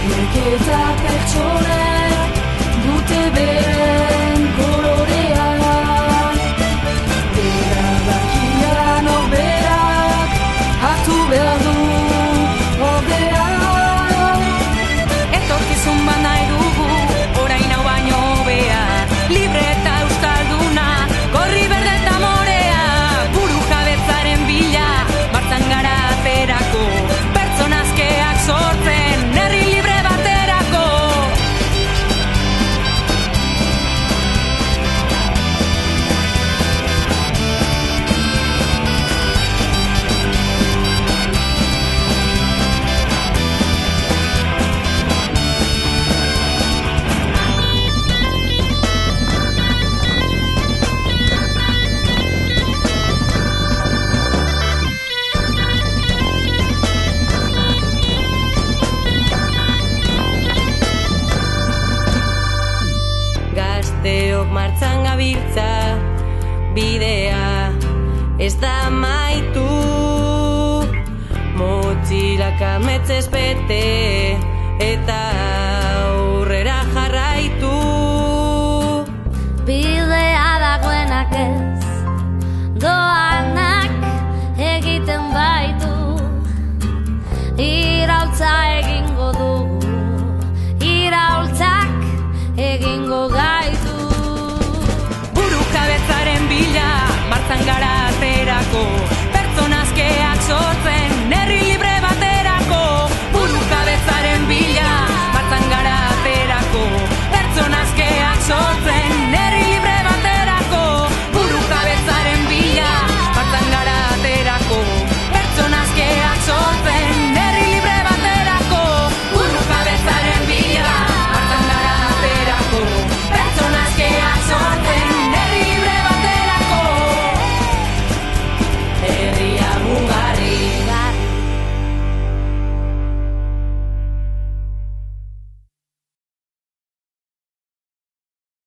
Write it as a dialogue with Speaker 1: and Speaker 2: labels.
Speaker 1: Neketa pertsonek dute beren kolorea. Erabakia norberak hartu behar du ordea.
Speaker 2: Etorkizun bat nahi dugu, orain hau baino hobea. Libre eta euskalduna, gorri berde eta morea. Buru jabetzaren bila, martzan gara aterako. Pertsonazkeak sortzen, herri libre baterako. Gazteok martzan gabiltza, bidea ez da amaitu. Motxilak ametzez bete,